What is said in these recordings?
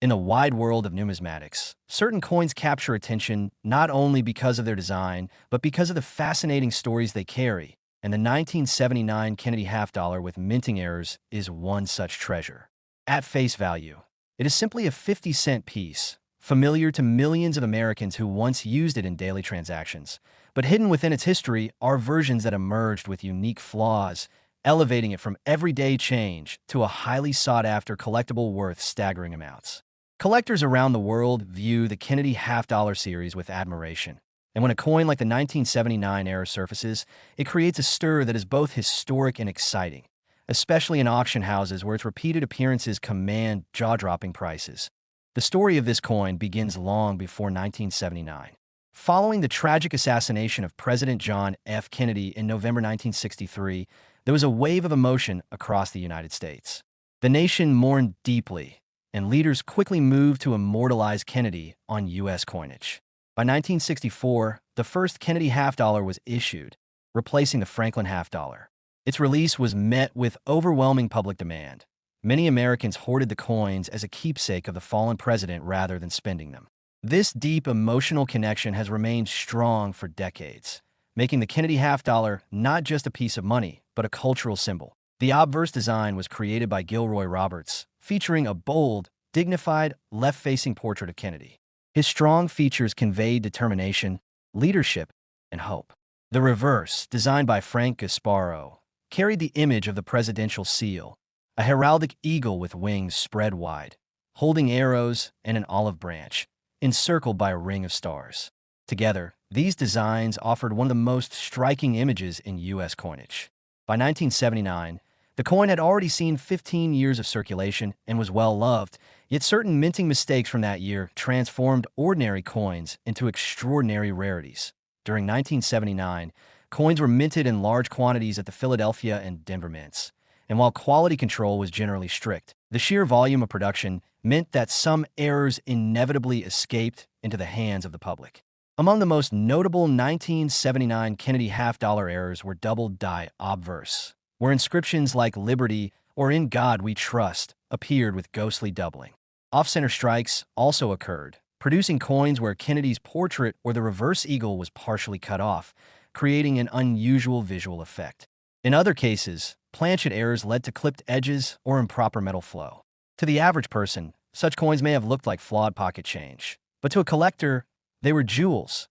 In the wide world of numismatics, certain coins capture attention not only because of their design, but because of the fascinating stories they carry, and the 1979 Kennedy half dollar with minting errors is one such treasure. At face value, it is simply a 50-cent piece, familiar to millions of Americans who once used it in daily transactions. But hidden within its history are versions that emerged with unique flaws, elevating it from everyday change to a highly sought-after collectible worth staggering amounts. Collectors around the world view the Kennedy half-dollar series with admiration. And when a coin like the 1979 era surfaces, it creates a stir that is both historic and exciting, especially in auction houses where its repeated appearances command jaw-dropping prices. The story of this coin begins long before 1979. Following the tragic assassination of President John F. Kennedy in November 1963, there was a wave of emotion across the United States. The nation mourned deeply, and leaders quickly moved to immortalize Kennedy on U.S. coinage. By 1964, the first Kennedy half-dollar was issued, replacing the Franklin half-dollar. Its release was met with overwhelming public demand. Many Americans hoarded the coins as a keepsake of the fallen president rather than spending them. This deep emotional connection has remained strong for decades, making the Kennedy half-dollar not just a piece of money, but a cultural symbol. The obverse design was created by Gilroy Roberts, featuring a bold, dignified, left-facing portrait of Kennedy. His strong features conveyed determination, leadership, and hope. The reverse, designed by Frank Gasparo, carried the image of the presidential seal, a heraldic eagle with wings spread wide, holding arrows and an olive branch, encircled by a ring of stars. Together, these designs offered one of the most striking images in U.S. coinage. By 1979, the coin had already seen 15 years of circulation and was well loved, yet certain minting mistakes from that year transformed ordinary coins into extraordinary rarities. During 1979, coins were minted in large quantities at the Philadelphia and Denver mints, and while quality control was generally strict, the sheer volume of production meant that some errors inevitably escaped into the hands of the public. Among the most notable 1979 Kennedy half-dollar errors were double-die obverse, where inscriptions like "Liberty" or "In God We Trust" appeared with ghostly doubling. Off-center strikes also occurred, producing coins where Kennedy's portrait or the reverse eagle was partially cut off, creating an unusual visual effect. In other cases, planchet errors led to clipped edges or improper metal flow. To the average person, such coins may have looked like flawed pocket change, but to a collector, they were jewels.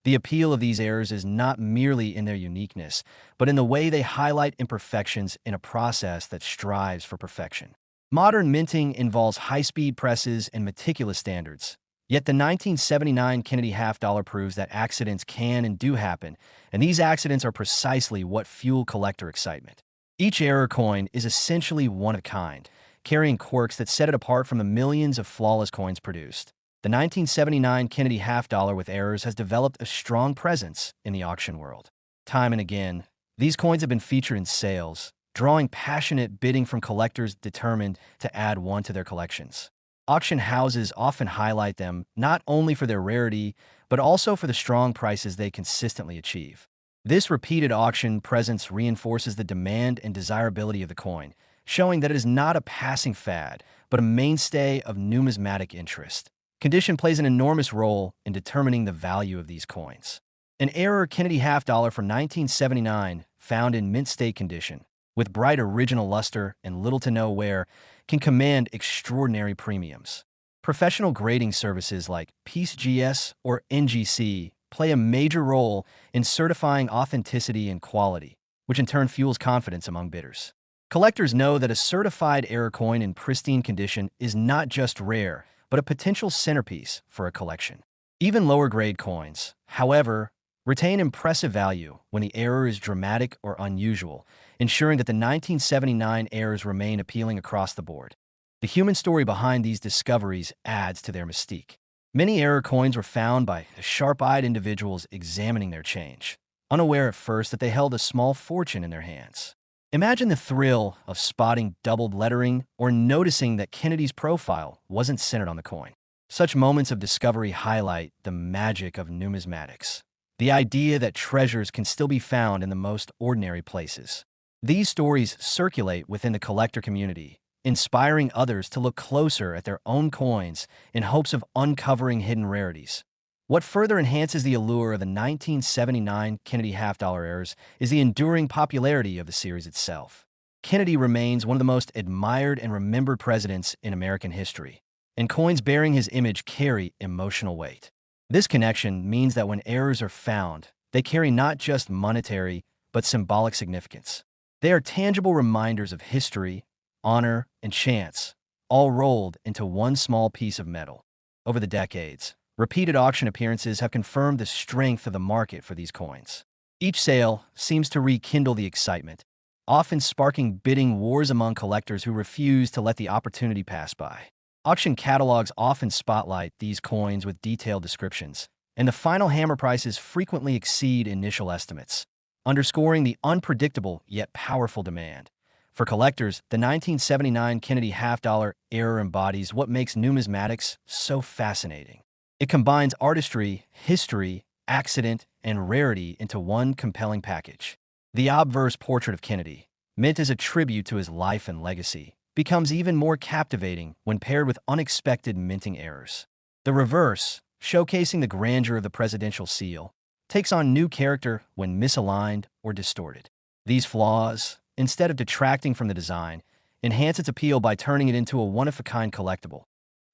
The appeal of these errors is not merely in their uniqueness, but in the way they highlight imperfections in a process that strives for perfection. Modern minting involves high-speed presses and meticulous standards, yet the 1979 Kennedy half-dollar proves that accidents can and do happen, and these accidents are precisely what fuel collector excitement. Each error coin is essentially one of a kind, carrying quirks that set it apart from the millions of flawless coins produced. The 1979 Kennedy half-dollar with errors has developed a strong presence in the auction world. Time and again, these coins have been featured in sales, drawing passionate bidding from collectors determined to add one to their collections. Auction houses often highlight them not only for their rarity, but also for the strong prices they consistently achieve. This repeated auction presence reinforces the demand and desirability of the coin, showing that it is not a passing fad, but a mainstay of numismatic interest. Condition plays an enormous role in determining the value of these coins. An error Kennedy half-dollar from 1979, found in mint state condition, with bright original luster and little to no wear, can command extraordinary premiums. Professional grading services like PeaceGS or NGC play a major role in certifying authenticity and quality, which in turn fuels confidence among bidders. Collectors know that a certified error coin in pristine condition is not just rare, but a potential centerpiece for a collection. Even lower-grade coins, however, retain impressive value when the error is dramatic or unusual, ensuring that the 1979 errors remain appealing across the board. The human story behind these discoveries adds to their mystique. Many error coins were found by sharp-eyed individuals examining their change, unaware at first that they held a small fortune in their hands. Imagine the thrill of spotting doubled lettering or noticing that Kennedy's profile wasn't centered on the coin. Such moments of discovery highlight the magic of numismatics, the idea that treasures can still be found in the most ordinary places. These stories circulate within the collector community, inspiring others to look closer at their own coins in hopes of uncovering hidden rarities. What further enhances the allure of the 1979 Kennedy half-dollar errors is the enduring popularity of the series itself. Kennedy remains one of the most admired and remembered presidents in American history, and coins bearing his image carry emotional weight. This connection means that when errors are found, they carry not just monetary, but symbolic significance. They are tangible reminders of history, honor, and chance, all rolled into one small piece of metal. Over the decades, repeated auction appearances have confirmed the strength of the market for these coins. Each sale seems to rekindle the excitement, often sparking bidding wars among collectors who refuse to let the opportunity pass by. Auction catalogs often spotlight these coins with detailed descriptions, and the final hammer prices frequently exceed initial estimates, underscoring the unpredictable yet powerful demand. For collectors, the 1979 Kennedy half-dollar error embodies what makes numismatics so fascinating. It combines artistry, history, accident, and rarity into one compelling package. The obverse portrait of Kennedy, meant as a tribute to his life and legacy, becomes even more captivating when paired with unexpected minting errors. The reverse, showcasing the grandeur of the presidential seal, takes on new character when misaligned or distorted. These flaws, instead of detracting from the design, enhance its appeal by turning it into a one-of-a-kind collectible.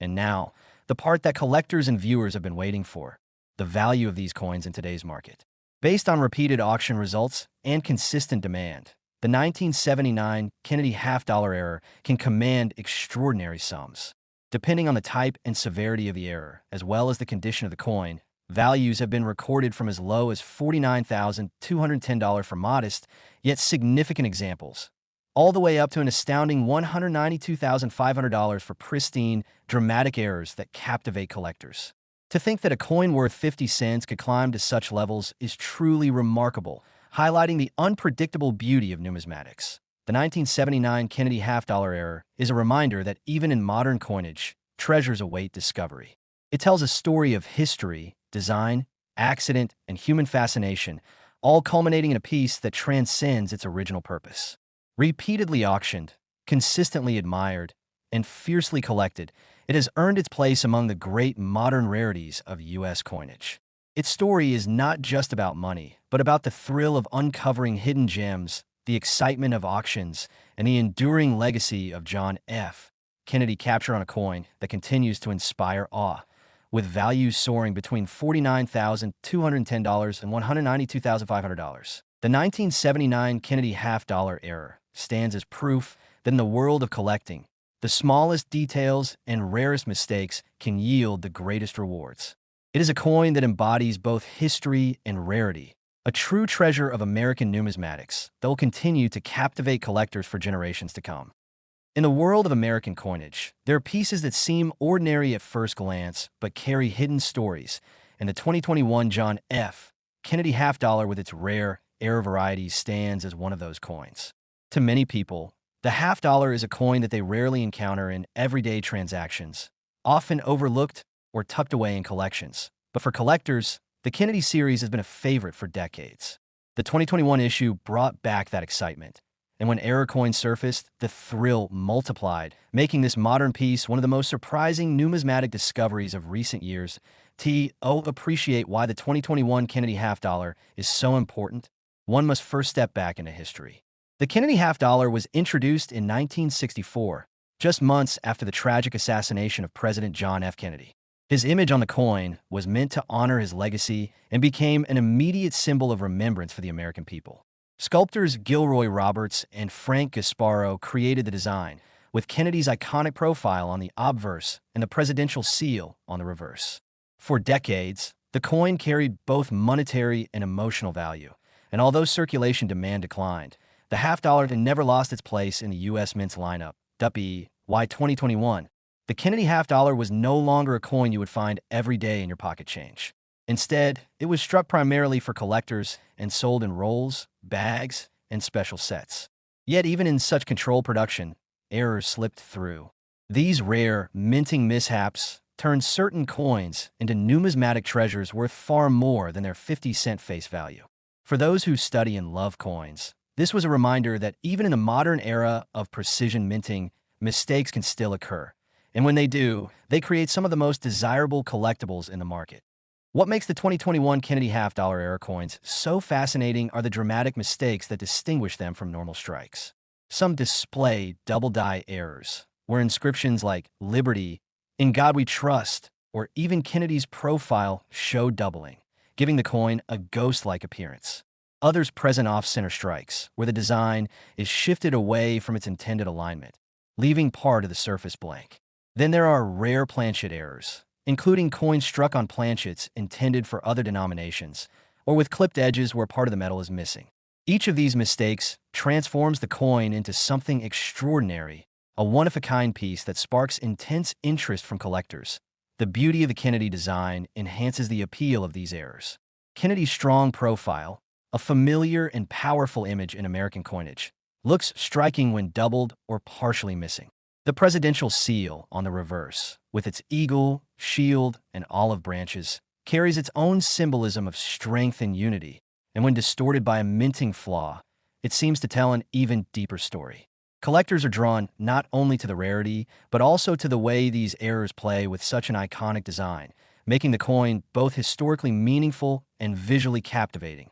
And now, the part that collectors and viewers have been waiting for: the value of these coins in today's market. Based on repeated auction results and consistent demand, the 1979 Kennedy half-dollar error can command extraordinary sums. Depending on the type and severity of the error, as well as the condition of the coin, values have been recorded from as low as $49,210 for modest, yet significant examples, all the way up to an astounding $192,500 for pristine, dramatic errors that captivate collectors. To think that a coin worth 50 cents could climb to such levels is truly remarkable, highlighting the unpredictable beauty of numismatics. The 1979 Kennedy half-dollar error is a reminder that even in modern coinage, treasures await discovery. It tells a story of history, design, accident, and human fascination, all culminating in a piece that transcends its original purpose. Repeatedly auctioned, consistently admired, and fiercely collected, it has earned its place among the great modern rarities of U.S. coinage. Its story is not just about money, but about the thrill of uncovering hidden gems, the excitement of auctions, and the enduring legacy of John F. Kennedy captured on a coin that continues to inspire awe, with values soaring between $49,210 and $192,500. The 1979 Kennedy half-dollar error stands as proof that in the world of collecting, the smallest details and rarest mistakes can yield the greatest rewards. It is a coin that embodies both history and rarity, a true treasure of American numismatics that will continue to captivate collectors for generations to come. In the world of American coinage, there are pieces that seem ordinary at first glance but carry hidden stories, and the 2021 John F. Kennedy half-dollar with its rare error varieties stands as one of those coins. To many people, the half-dollar is a coin that they rarely encounter in everyday transactions, often overlooked or tucked away in collections. But for collectors, the Kennedy series has been a favorite for decades. The 2021 issue brought back that excitement, and when error coins surfaced, the thrill multiplied, making this modern piece one of the most surprising numismatic discoveries of recent years. To appreciate why the 2021 Kennedy half-dollar is so important, one must first step back into history. The Kennedy half-dollar was introduced in 1964, just months after the tragic assassination of President John F. Kennedy. His image on the coin was meant to honor his legacy and became an immediate symbol of remembrance for the American people. Sculptors Gilroy Roberts and Frank Gasparo created the design, with Kennedy's iconic profile on the obverse and the presidential seal on the reverse. For decades, the coin carried both monetary and emotional value, and although circulation demand declined, the half-dollar never lost its place in the U.S. Mint's lineup. Why 2021? The Kennedy half-dollar was no longer a coin you would find every day in your pocket change. Instead, it was struck primarily for collectors and sold in rolls, bags, and special sets. Yet even in such controlled production, errors slipped through. These rare, minting mishaps turned certain coins into numismatic treasures worth far more than their 50-cent face value. For those who study and love coins, this was a reminder that even in the modern era of precision minting, mistakes can still occur. And when they do, they create some of the most desirable collectibles in the market. What makes the 2021 Kennedy half-dollar era coins so fascinating are the dramatic mistakes that distinguish them from normal strikes. Some display double-die errors, where inscriptions like Liberty, In God We Trust, or even Kennedy's profile show doubling, giving the coin a ghost-like appearance. Others present off-center strikes, where the design is shifted away from its intended alignment, leaving part of the surface blank. Then there are rare planchet errors, including coins struck on planchets intended for other denominations, or with clipped edges where part of the metal is missing. Each of these mistakes transforms the coin into something extraordinary, a one-of-a-kind piece that sparks intense interest from collectors. The beauty of the Kennedy design enhances the appeal of these errors. Kennedy's strong profile, a familiar and powerful image in American coinage, looks striking when doubled or partially missing. The presidential seal on the reverse, with its eagle, shield, and olive branches, carries its own symbolism of strength and unity, and when distorted by a minting flaw, it seems to tell an even deeper story. Collectors are drawn not only to the rarity, but also to the way these errors play with such an iconic design, making the coin both historically meaningful and visually captivating.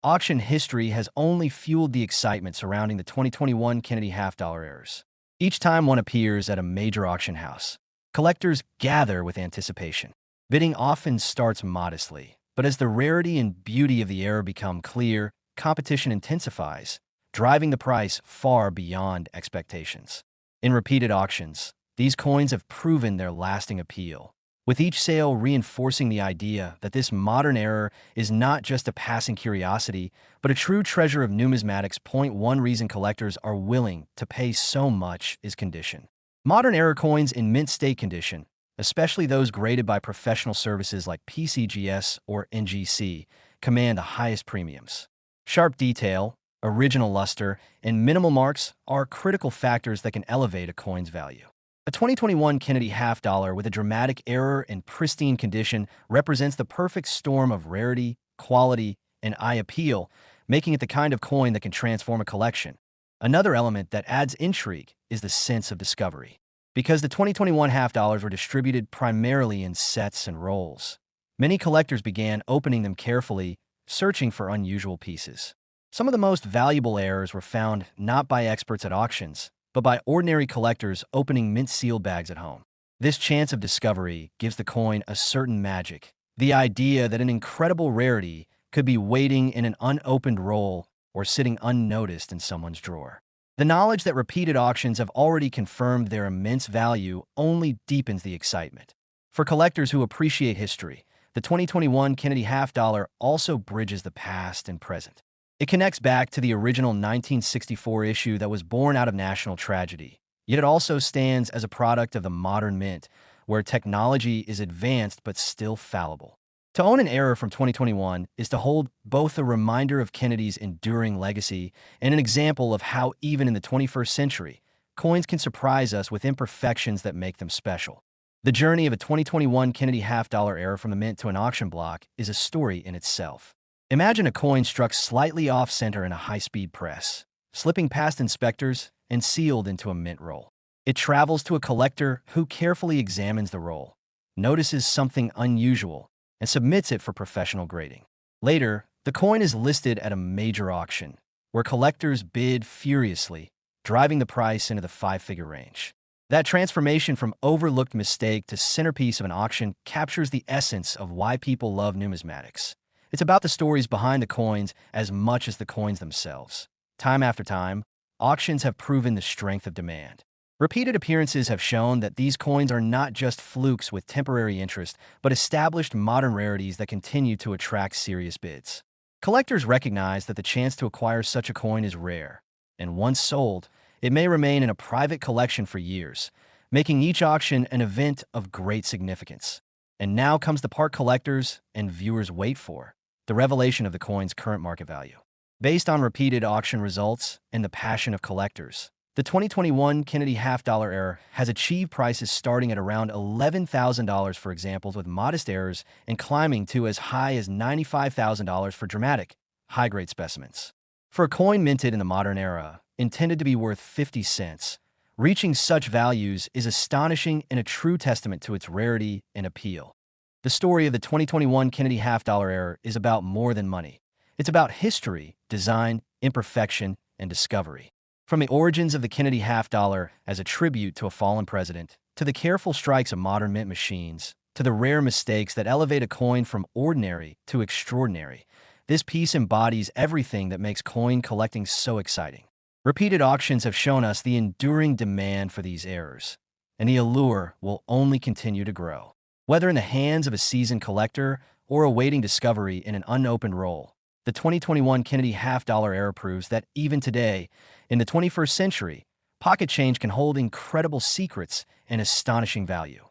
Auction history has only fueled the excitement surrounding the 2021 Kennedy half-dollar errors. Each time one appears at a major auction house, collectors gather with anticipation. Bidding often starts modestly, but as the rarity and beauty of the error become clear, competition intensifies, driving the price far beyond expectations. In repeated auctions, these coins have proven their lasting appeal, with each sale reinforcing the idea that this modern error is not just a passing curiosity, but a true treasure of numismatics. One reason collectors are willing to pay so much is condition. Modern error coins in mint state condition, especially those graded by professional services like PCGS or NGC, command the highest premiums. Sharp detail, original luster, and minimal marks are critical factors that can elevate a coin's value. A 2021 Kennedy half-dollar with a dramatic error and pristine condition represents the perfect storm of rarity, quality, and eye appeal, making it the kind of coin that can transform a collection. Another element that adds intrigue is the sense of discovery. Because the 2021 half-dollars were distributed primarily in sets and rolls, many collectors began opening them carefully, searching for unusual pieces. Some of the most valuable errors were found not by experts at auctions, but by ordinary collectors opening mint seal bags at home. This chance of discovery gives the coin a certain magic, the idea that an incredible rarity could be waiting in an unopened roll or sitting unnoticed in someone's drawer. The knowledge that repeated auctions have already confirmed their immense value only deepens the excitement. For collectors who appreciate history, the 2021 Kennedy half-dollar also bridges the past and present. It connects back to the original 1964 issue that was born out of national tragedy, yet it also stands as a product of the modern mint, where technology is advanced but still fallible. To own an error from 2021 is to hold both a reminder of Kennedy's enduring legacy and an example of how, even in the 21st century, coins can surprise us with imperfections that make them special. The journey of a 2021 Kennedy half-dollar error from the mint to an auction block is a story in itself. Imagine a coin struck slightly off-center in a high-speed press, slipping past inspectors and sealed into a mint roll. It travels to a collector who carefully examines the roll, notices something unusual, and submits it for professional grading. Later, the coin is listed at a major auction, where collectors bid furiously, driving the price into the five-figure range. That transformation from overlooked mistake to centerpiece of an auction captures the essence of why people love numismatics. It's about the stories behind the coins as much as the coins themselves. Time after time, auctions have proven the strength of demand. Repeated appearances have shown that these coins are not just flukes with temporary interest, but established modern rarities that continue to attract serious bids. Collectors recognize that the chance to acquire such a coin is rare, and once sold, it may remain in a private collection for years, making each auction an event of great significance. And now comes the part collectors and viewers wait for: the revelation of the coin's current market value. Based on repeated auction results and the passion of collectors, the 2021 Kennedy half-dollar error has achieved prices starting at around $11,000 for examples with modest errors and climbing to as high as $95,000 for dramatic, high-grade specimens. For a coin minted in the modern era, intended to be worth 50 cents, Reaching such values is astonishing and a true testament to its rarity and appeal. The story of the 2021 Kennedy half-dollar error is about more than money. It's about history, design, imperfection, and discovery. From the origins of the Kennedy half-dollar as a tribute to a fallen president, to the careful strikes of modern mint machines, to the rare mistakes that elevate a coin from ordinary to extraordinary, this piece embodies everything that makes coin collecting so exciting. Repeated auctions have shown us the enduring demand for these errors, and the allure will only continue to grow. Whether in the hands of a seasoned collector or awaiting discovery in an unopened roll, the 2021 Kennedy half-dollar error proves that even today, in the 21st century, pocket change can hold incredible secrets and astonishing value.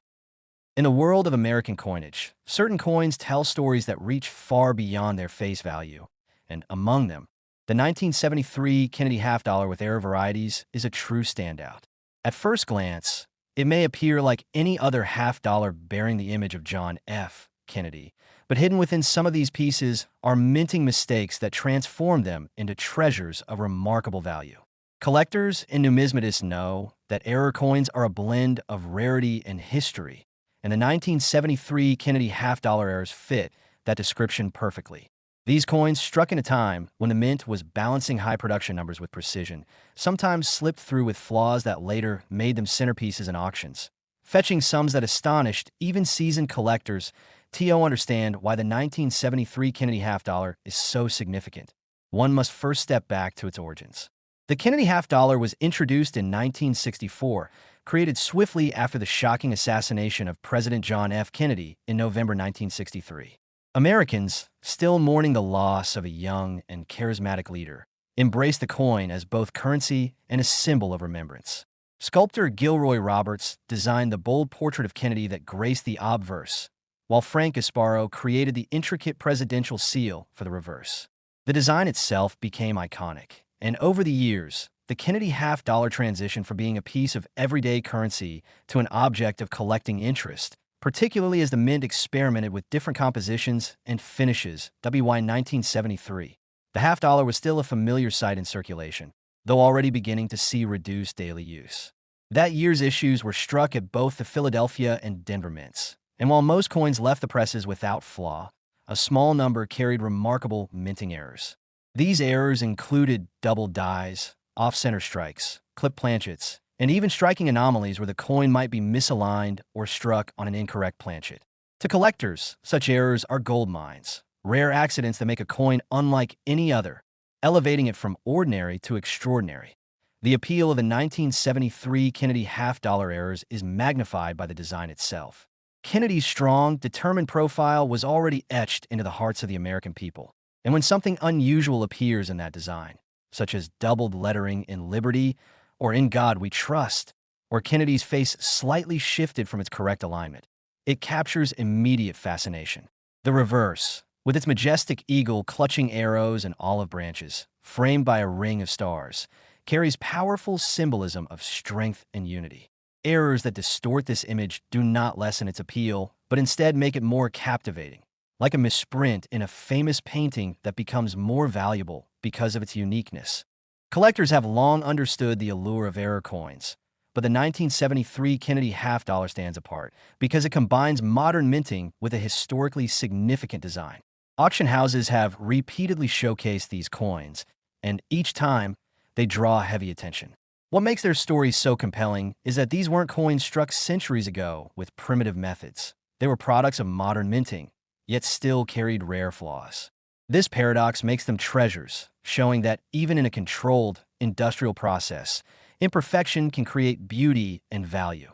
In the world of American coinage, certain coins tell stories that reach far beyond their face value, and among them, the 1973 Kennedy half-dollar with error varieties is a true standout. At first glance, it may appear like any other half-dollar bearing the image of John F. Kennedy, but hidden within some of these pieces are minting mistakes that transform them into treasures of remarkable value. Collectors and numismatists know that error coins are a blend of rarity and history, and the 1973 Kennedy half-dollar errors fit that description perfectly. These coins, struck in a time when the mint was balancing high production numbers with precision, sometimes slipped through with flaws that later made them centerpieces in auctions. Fetching sums that astonished even seasoned collectors, TO understand why the 1973 Kennedy half-dollar is so significant. One must first step back to its origins. The Kennedy half-dollar was introduced in 1964, created swiftly after the shocking assassination of President John F. Kennedy in November 1963. Americans, still mourning the loss of a young and charismatic leader, embraced the coin as both currency and a symbol of remembrance. Sculptor Gilroy Roberts designed the bold portrait of Kennedy that graced the obverse, while Frank Gasparo created the intricate presidential seal for the reverse. The design itself became iconic, and over the years, the Kennedy half-dollar transitioned from being a piece of everyday currency to an object of collecting interest, particularly as the mint experimented with different compositions and finishes. WY 1973. The half-dollar was still a familiar sight in circulation, though already beginning to see reduced daily use. That year's issues were struck at both the Philadelphia and Denver mints, and while most coins left the presses without flaw, a small number carried remarkable minting errors. These errors included double dies, off-center strikes, clip planchets, and even striking anomalies where the coin might be misaligned or struck on an incorrect planchet. To collectors, such errors are gold mines, rare accidents that make a coin unlike any other, elevating it from ordinary to extraordinary. The appeal of the 1973 Kennedy half-dollar errors is magnified by the design itself. Kennedy's strong, determined profile was already etched into the hearts of the American people, and when something unusual appears in that design, such as doubled lettering in Liberty or In God We Trust, or Kennedy's face slightly shifted from its correct alignment, it captures immediate fascination. The reverse, with its majestic eagle clutching arrows and olive branches, framed by a ring of stars, carries powerful symbolism of strength and unity. Errors that distort this image do not lessen its appeal, but instead make it more captivating, like a misprint in a famous painting that becomes more valuable because of its uniqueness. Collectors have long understood the allure of error coins, but the 1973 Kennedy half-dollar stands apart because it combines modern minting with a historically significant design. Auction houses have repeatedly showcased these coins, and each time, they draw heavy attention. What makes their story so compelling is that these weren't coins struck centuries ago with primitive methods. They were products of modern minting, yet still carried rare flaws. This paradox makes them treasures, showing that even in a controlled, industrial process, imperfection can create beauty and value.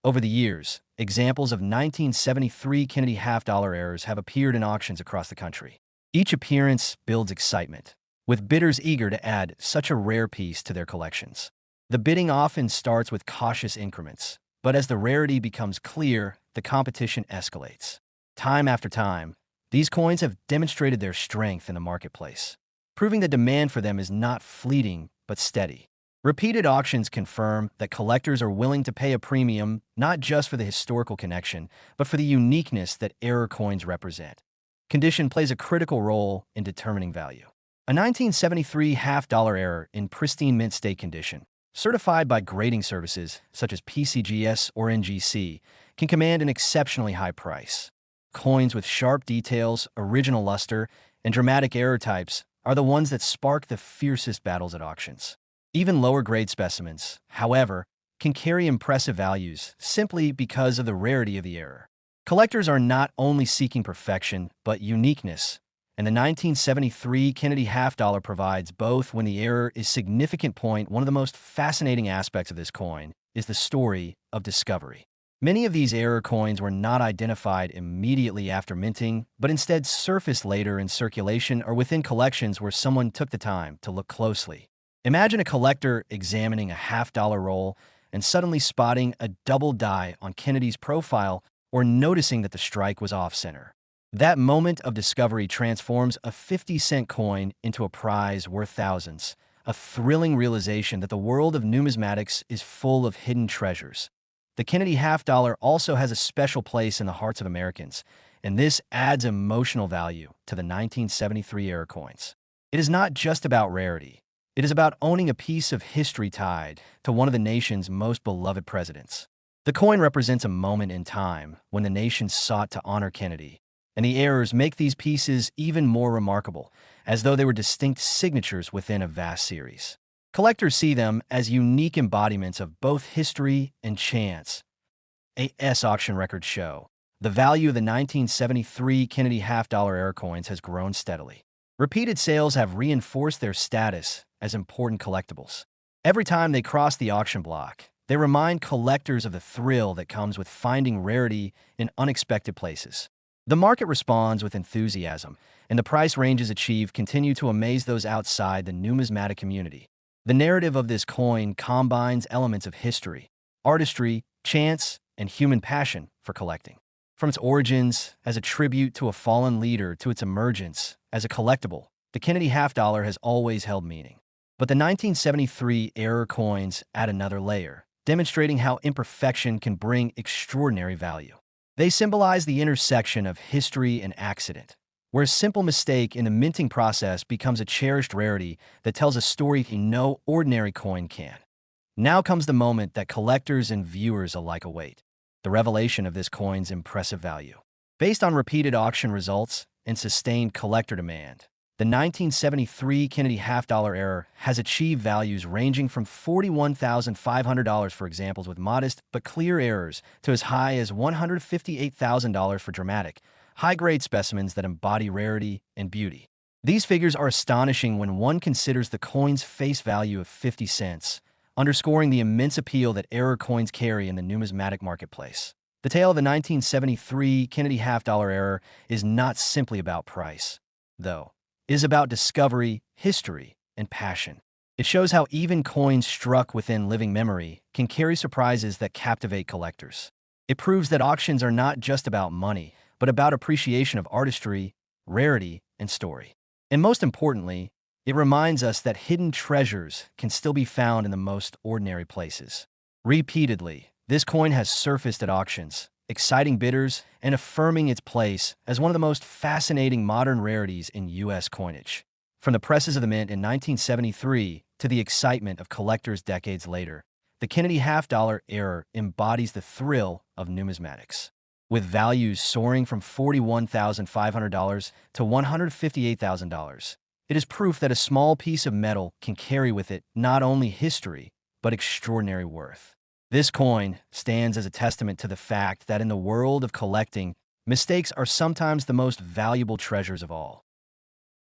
Over the years, examples of 1973 Kennedy half-dollar errors have appeared in auctions across the country. Each appearance builds excitement, with bidders eager to add such a rare piece to their collections. The bidding often starts with cautious increments, but as the rarity becomes clear, the competition escalates. Time after time, these coins have demonstrated their strength in the marketplace, proving that demand for them is not fleeting but steady. Repeated auctions confirm that collectors are willing to pay a premium not just for the historical connection, but for the uniqueness that error coins represent. Condition plays a critical role in determining value. A 1973 half-dollar error in pristine mint state condition, certified by grading services such as PCGS or NGC, can command an exceptionally high price. Coins with sharp details, original luster, and dramatic error types are the ones that spark the fiercest battles at auctions. Even lower-grade specimens, however, can carry impressive values simply because of the rarity of the error. Collectors are not only seeking perfection, but uniqueness, and the 1973 Kennedy half-dollar provides both. When the error is significant point, one of the most fascinating aspects of this coin is the story of discovery. Many of these error coins were not identified immediately after minting, but instead surfaced later in circulation or within collections where someone took the time to look closely. Imagine a collector examining a half-dollar roll and suddenly spotting a double die on Kennedy's profile or noticing that the strike was off-center. That moment of discovery transforms a 50-cent coin into a prize worth thousands, a thrilling realization that the world of numismatics is full of hidden treasures. The Kennedy half-dollar also has a special place in the hearts of Americans, and this adds emotional value to the 1973 era coins. It is not just about rarity. It is about owning a piece of history tied to one of the nation's most beloved presidents. The coin represents a moment in time when the nation sought to honor Kennedy, and the errors make these pieces even more remarkable, as though they were distinct signatures within a vast series. Collectors see them as unique embodiments of both history and chance. AS auction records show the value of the 1973 Kennedy half-dollar era coins has grown steadily. Repeated sales have reinforced their status as important collectibles. Every time they cross the auction block, they remind collectors of the thrill that comes with finding rarity in unexpected places. The market responds with enthusiasm, and the price ranges achieved continue to amaze those outside the numismatic community. The narrative of this coin combines elements of history, artistry, chance, and human passion for collecting. From its origins as a tribute to a fallen leader to its emergence as a collectible, the Kennedy half-dollar has always held meaning. But the 1973 era coins add another layer, demonstrating how imperfection can bring extraordinary value. They symbolize the intersection of history and accident, where a simple mistake in the minting process becomes a cherished rarity that tells a story no ordinary coin can. Now comes the moment that collectors and viewers alike await, the revelation of this coin's impressive value. Based on repeated auction results and sustained collector demand, the 1973 Kennedy half-dollar era has achieved values ranging from $41,500 for examples with modest but clear errors to as high as $158,000 for dramatic, high-grade specimens that embody rarity and beauty. These figures are astonishing when one considers the coin's face value of 50 cents, underscoring the immense appeal that error coins carry in the numismatic marketplace. The tale of the 1973 Kennedy half-dollar era is not simply about price, though. It is about discovery, history, and passion. It shows how even coins struck within living memory can carry surprises that captivate collectors. It proves that auctions are not just about money, but about appreciation of artistry, rarity, and story. And most importantly, it reminds us that hidden treasures can still be found in the most ordinary places. Repeatedly, this coin has surfaced at auctions, exciting bidders and affirming its place as one of the most fascinating modern rarities in U.S. coinage. From the presses of the mint in 1973 to the excitement of collectors decades later, the Kennedy half-dollar era embodies the thrill of numismatics. With values soaring from $41,500 to $158,000, it is proof that a small piece of metal can carry with it not only history, but extraordinary worth. This coin stands as a testament to the fact that in the world of collecting, mistakes are sometimes the most valuable treasures of all.